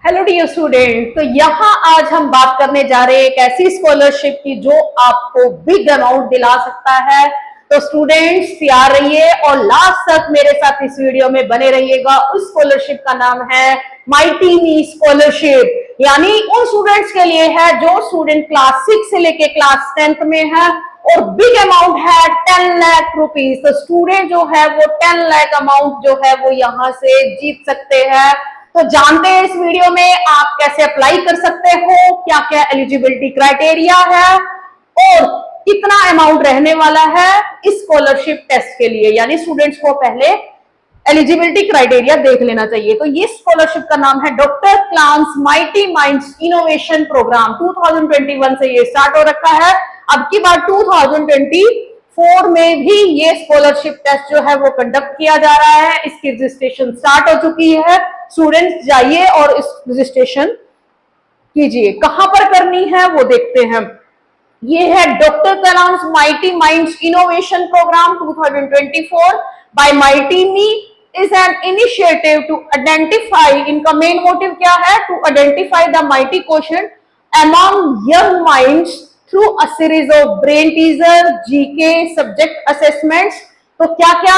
Hello dear student. तो यहाँ आज हम बात करने जा रहे हैं एक ऐसी स्कॉलरशिप की जो आपको बिग अमाउंट दिला सकता है। तो स्टूडेंट्स तैयार रहिए और लास्ट तक मेरे साथ इस वीडियो में बने रहिएगा। उस स्कॉलरशिप का नाम है माइटी मी स्कॉलरशिप, यानी उन स्टूडेंट्स के लिए है जो स्टूडेंट क्लास 6 से लेके क्लास 10th में है और बिग अमाउंट है 10 लाख रुपीज। तो स्टूडेंट जो है वो 10 लाख अमाउंट जो है वो यहाँ से जीत सकते हैं। तो जानते हैं इस वीडियो में आप कैसे अप्लाई कर सकते हो, क्या क्या एलिजिबिलिटी क्राइटेरिया है और कितना अमाउंट रहने वाला है इस स्कॉलरशिप टेस्ट के लिए। यानी स्टूडेंट्स को पहले एलिजिबिलिटी क्राइटेरिया देख लेना चाहिए। तो ये स्कॉलरशिप का नाम है डॉक्टर क्लांस माइटी माइंड्स इनोवेशन प्रोग्राम। 2021 से ये स्टार्ट हो रखा है। अब की बार 2024 में भी ये स्कॉलरशिप टेस्ट जो है वो कंडक्ट किया जा रहा है। इसकी रजिस्ट्रेशन स्टार्ट हो चुकी है। स्टूडेंट्स जाइए और इस रजिस्ट्रेशन कीजिए। कहां पर करनी है वो देखते हैं। ये है doctor Kalam's mighty minds innovation programme 2024 by mighty me is an initiative to identify. इनका मेन मोटिव क्या है? To identify the mighty question among young minds through a series of brain teaser, GK, subject assessments. तो क्या क्या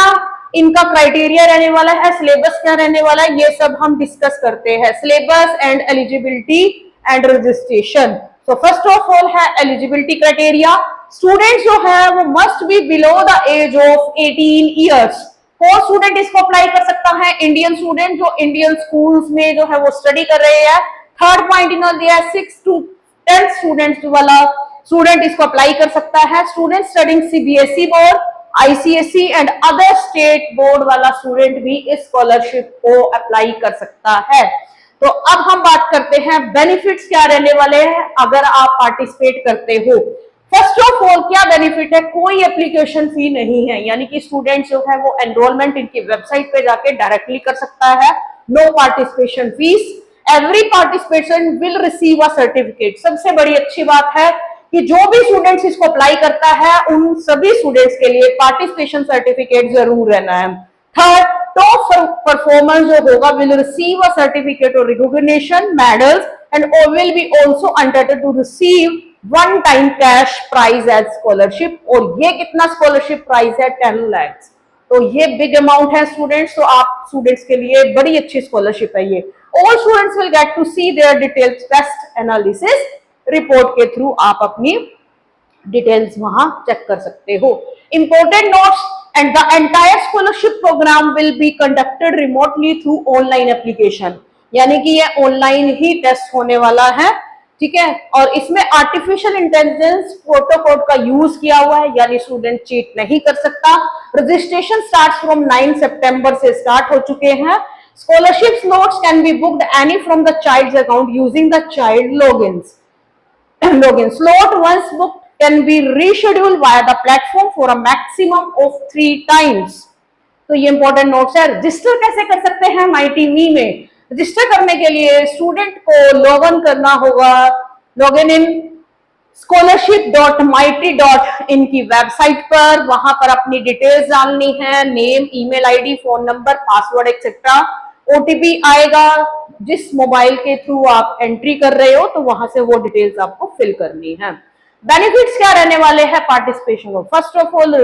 इनका criteria रहने वाला है, सिलेबस क्या रहने वाला है, ये सब हम डिस्कस करते हैं। Syllabus and eligibility and registration. तो फर्स्ट ऑफ ऑल है एलिजिबिलिटी क्राइटेरिया। स्टूडेंट जो है वो must be below the age of 18 years. कौन स्टूडेंट इसको अप्लाई कर सकता है? इंडियन स्टूडेंट जो इंडियन स्कूल्स में जो है वो स्टडी कर रहे हैं। थर्ड पॉइंट इन्होंने दिया है 6 to 10 स्टूडेंट्स वाला स्टूडेंट इसको अप्लाई कर सकता है। Student studying CBSE board, ICSE and other state board वाला स्टूडेंट भी इस स्कॉलरशिप को अप्लाई कर सकता है। तो अब हम बात करते हैं बेनिफिट्स क्या रहने वाले हैं अगर आप पार्टिसिपेट करते हो। फर्स्ट ऑफ ऑल क्या बेनिफिट है? कोई एप्लीकेशन फी नहीं है, यानी कि स्टूडेंट जो है वो एनरोलमेंट इनकी वेबसाइट पे जाके डायरेक्टली कर सकता है। No participation fee. Every participation will receive a certificate. सबसे बड़ी अच्छी बात है कि जो भी स्टूडेंट्स इसको अप्लाई करता है उन सभी स्टूडेंट्स के लिए पार्टिसिपेशन सर्टिफिकेट जरूर रहना है। थर्ड, टॉप परफॉर्मर जो होगा विल रिसीव अ सर्टिफिकेट और recognition medals and will be also entitled to receive one time cash prize as scholarship. और ये कितना स्कॉलरशिप प्राइज है? 10 लाख। तो ये बिग अमाउंट है स्टूडेंट्स। तो आप स्टूडेंट्स के लिए बड़ी अच्छी स्कॉलरशिप है ये। All students will get to see their details test analysis report के थ्रू आप अपनी डिटेल्स वहां चेक कर सकते हो। Important notes and the entire scholarship programme will be conducted remotely through online application. यानी कि ये ऑनलाइन ही टेस्ट होने वाला है, ठीक है। और इसमें आर्टिफिशियल इंटेलिजेंस प्रोटोकॉल का यूज किया हुआ है, यानी स्टूडेंट चीट नहीं कर सकता। रजिस्ट्रेशन स्टार्ट फ्रॉम 9 सितंबर से स्टार्ट हो चुके हैं। Scholarship slots can be booked any from the child's account using the child logins. Login slot once booked can be rescheduled via the platform for a maximum of 3 times. तो ये important notes है। Register कैसे कर सकते हैं mighty मी में? Register करने के लिए स्टूडेंट को लॉगिन करना होगा। लॉगिन इन scholarship.mighty.in की वेबसाइट पर, वहां पर अपनी डिटेल्स डालनी है, name, email ID, phone number, password etcetera. OTP आएगा जिस मोबाइल के थ्रू आप एंट्री कर रहे हो, तो वहां से वो डिटेल्स आपको फिल करनी है। बेनिफिट्स क्या रहने वाले हैं पार्टिसिपेशन को? फर्स्ट ऑफ ऑल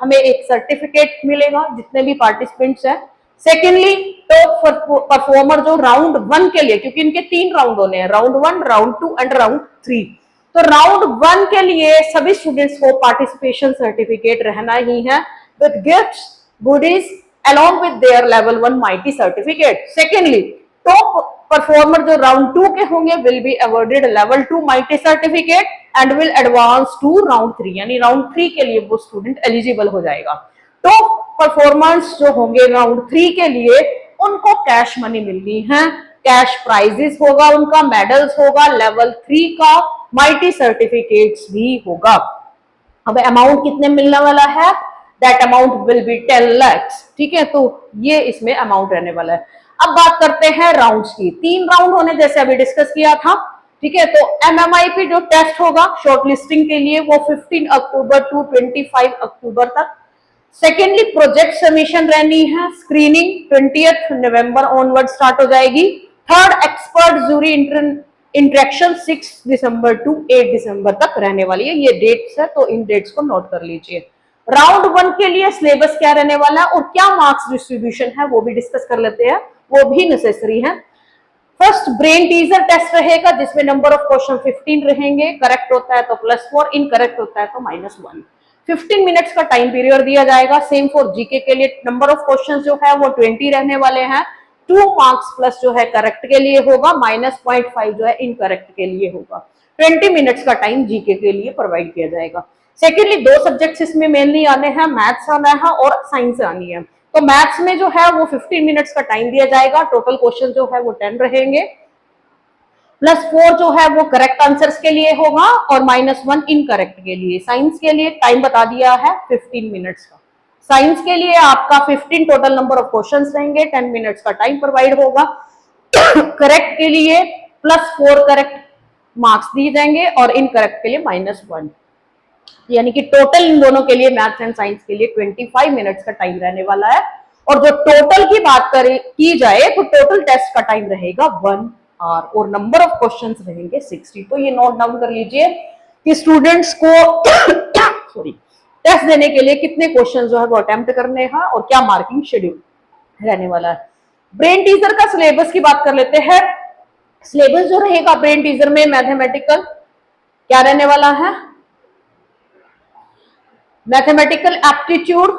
हमें एक सर्टिफिकेट मिलेगा जितने भी पार्टिसिपेंट्स हैं। सेकेंडली टॉप परफॉर्मर जो राउंड 1 के लिए, क्योंकि इनके 3 राउंड होने हैं, राउंड 1, राउंड 2 एंड राउंड 3। तो राउंड 1 के लिए सभी स्टूडेंट्स को पार्टिसिपेशन सर्टिफिकेट रहना ही है with gifts, goodies along with their level 1 mighty certificate. Secondly, top performer जो round 2 के होंगे will be awarded level 2 mighty certificate and will advance to round 3, यानी round 3 के लिए वो student eligible हो जाएगा। top performers जो होंगे round 3 के लिए उनको कैश मनी मिलनी है, कैश प्राइजेस होगा, उनका मेडल्स होगा, लेवल 3 का माइटी सर्टिफिकेट्स भी होगा। अब अमाउंट कितने मिलने वाला है? That amount will be 10 lakhs, ठीक है। तो ये इसमें अमाउंट रहने वाला है। अब बात करते हैं राउंड्स की। 3 राउंड होने जैसे अभी डिस्कस किया था, ठीक है। तो MMIP जो टेस्ट होगा शॉर्टलिस्टिंग के लिए वो 15 अक्टूबर टू 25 अक्टूबर तक। सेकेंडली प्रोजेक्ट सबमिशन रहनी है। स्क्रीनिंग 20th नवंबर ऑनवर्ड स्टार्ट हो जाएगी। थर्ड एक्सपर्ट जूरी इंटरेक्शन 6 दिसंबर टू 8 दिसंबर तक रहने वाली है। ये डेट्स है तो इन डेट्स को नोट कर लीजिए। राउंड 1 के लिए सिलेबस क्या रहने वाला है और क्या मार्क्स डिस्ट्रीब्यूशन है वो भी डिस्कस कर लेते हैं, वो भी नेसेसरी है। फर्स्ट ब्रेन टीजर टेस्ट रहेगा जिसमें नंबर ऑफ क्वेश्चन 15 रहेंगे, करेक्ट होता है तो +4, इनकरेक्ट होता है तो -1। 15 मिनट्स का टाइम पीरियड दिया जाएगा। सेम फॉर जीके के लिए नंबर ऑफ क्वेश्चन जो है वो 20 रहने वाले हैं। 2 मार्क्स प्लस जो है करेक्ट के लिए होगा, -0.5 जो है इनकरेक्ट के लिए होगा। 20 मिनट्स का टाइम जीके के लिए प्रोवाइड किया जाएगा। सेकेंडली 2 सब्जेक्ट्स इसमें मेनली आने हैं, मैथ्स आना है और साइंस आनी है। तो मैथ्स में जो है वो 15 मिनट्स का टाइम दिया जाएगा। टोटल क्वेश्चन जो है वो 10 रहेंगे, +4 जो है वो करेक्ट आंसर्स के लिए होगा और -1 इनकरेक्ट के लिए। साइंस के लिए टाइम बता दिया है 15 मिनट्स का। साइंस के लिए आपका 15 टोटल नंबर ऑफ क्वेश्चंस रहेंगे, 10 मिनट्स का टाइम प्रोवाइड होगा। करेक्ट के लिए +4 करेक्ट मार्क्स दिए जाएंगे और इनकरेक्ट के लिए -1, यानी कि टोटल इन दोनों के लिए मैथ्स एंड साइंस के लिए 25 मिनट्स का टाइम रहने वाला है। और जो टोटल की बात की जाए तो टोटल टेस्ट का टाइम रहेगा 1 आवर और नंबर ऑफ क्वेश्चंस रहेंगे 60। तो ये नोट डाउन कर लीजिए कि स्टूडेंट्स को सॉरी टेस्ट देने के लिए कितने क्वेश्चन जो है वो अटेम्प्ट करने हैं और क्या मार्किंग शेड्यूल रहने वाला है। ब्रेन टीजर का सिलेबस की बात कर लेते हैं। सिलेबस जो रहेगा ब्रेन टीजर में मैथमेटिकल क्या रहने वाला है, mathematical aptitude,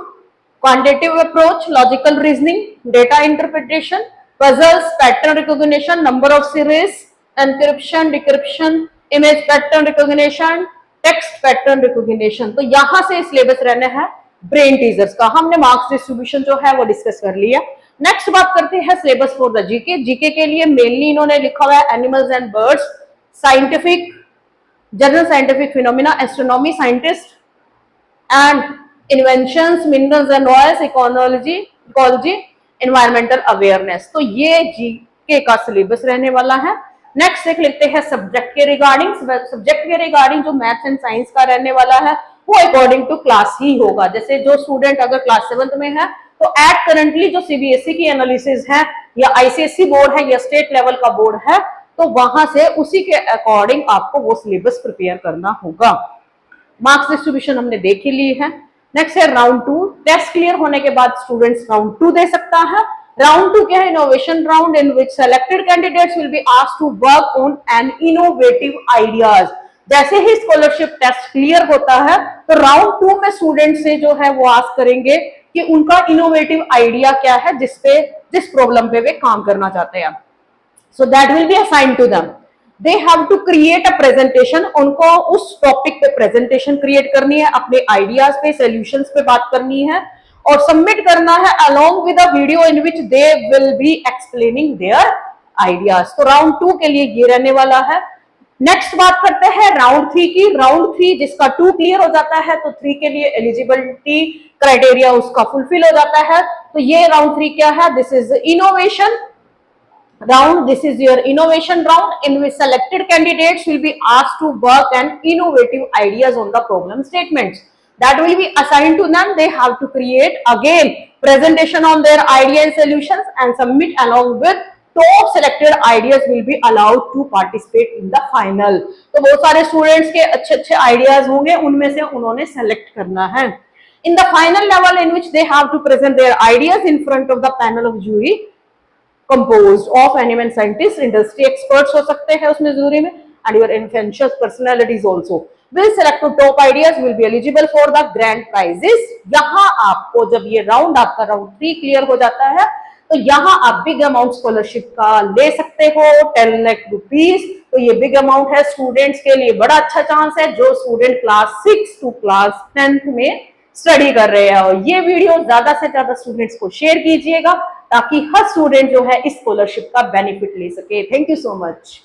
quantitative approach, logical reasoning, data interpretation, puzzles, pattern recognition, number of series, encryption, decryption, image pattern recognition, text pattern recognition. तो यहां से सिलेबस रहना है ब्रेन टीजर्स का। हमने मार्क्स डिस्ट्रीब्यूशन जो है वो डिस्कस कर लिया। नेक्स्ट बात करते हैं syllabus for the GK. GK के लिए मेनली इन्होंने लिखा हुआ है animals and birds, scientific, general scientific phenomena, astronomy, scientist and inventions, minerals and oils, ecology, environmental awareness। तो ये जीके का सिलेबस रहने वाला है। नेक्स्ट देख लेते हैं सब्जेक्ट के रिगार्डिंग। सब्जेक्ट के रिगार्डिंग जो मैथ्स एंड साइंस का रहने वाला है वो अकॉर्डिंग टू क्लास ही होगा। जैसे जो स्टूडेंट अगर क्लास 7th में है तो एट करंटली जो सीबीएसई की एनालिसिस है या आईसीएसई बोर्ड है या स्टेट लेवल का बोर्ड है तो वहां से उसी के अकॉर्डिंग आपको वो सिलेबस प्रिपेयर करना होगा। मार्क्स डिस्ट्रीब्यूशन हमने देख ही ली है। नेक्स्ट है राउंड 2। टेस्ट क्लियर होने के बाद स्टूडेंट्स राउंड 2 दे सकता है। राउंड 2 क्या है, innovation round in which selected candidates will be asked to work on an innovative ideas. जैसे ही स्कॉलरशिप टेस्ट क्लियर होता है तो राउंड 2 में स्टूडेंट से जो है वो आस्क करेंगे कि उनका इनोवेटिव आइडिया क्या है जिस प्रॉब्लम पे वे काम करना चाहते हैं। So that will be assign to them. They have to create a presentation. उनको उस टॉपिक पे प्रेजेंटेशन क्रिएट करनी है, अपने आइडियाज पे, सॉल्यूशंस पे बात करनी है और सबमिट करना है along with a video in which they will be explaining their ideas. तो राउंड 2 के लिए ये रहने वाला है। नेक्स्ट बात करते हैं राउंड 3 की। राउंड 3 जिसका 2 क्लियर हो जाता है तो 3 के लिए एलिजिबिलिटी क्राइटेरिया उसका फुलफिल हो जाता है। तो ये राउंड 3 क्या है, this is innovation round. This is your innovation round in which selected candidates will be asked to work on innovative ideas on the problem statements that will be assigned to them. They have to create again presentation on their idea and solutions and submit along with top selected ideas will be allowed to participate in the final. तो बहुत सारे students के अच्छे ideas होंगे, उनमें से उन्होंने select करना है। In the final level in which they have to present their ideas in front of the panel of jury composed of animal scientists, industry experts हो सकते हैं उसमें जूरी में, and your influential personalities also will select the top ideas will be eligible for the grand prizes। यहाँ आपको जब ये round आपका राउंड 3 क्लियर हो जाता है तो यहाँ आप बिग अमाउंट स्कॉलरशिप का ले सकते हो 10 लाख रुपीज। तो ये बिग अमाउंट है, स्टूडेंट्स के लिए बड़ा अच्छा चांस है जो student class 6 to class 10th में स्टडी कर रहे हैं। और ये वीडियो ज्यादा से ज्यादा स्टूडेंट्स को शेयर कीजिएगा ताकि हर स्टूडेंट जो है इस स्कॉलरशिप का बेनिफिट ले सके। Thank you so much.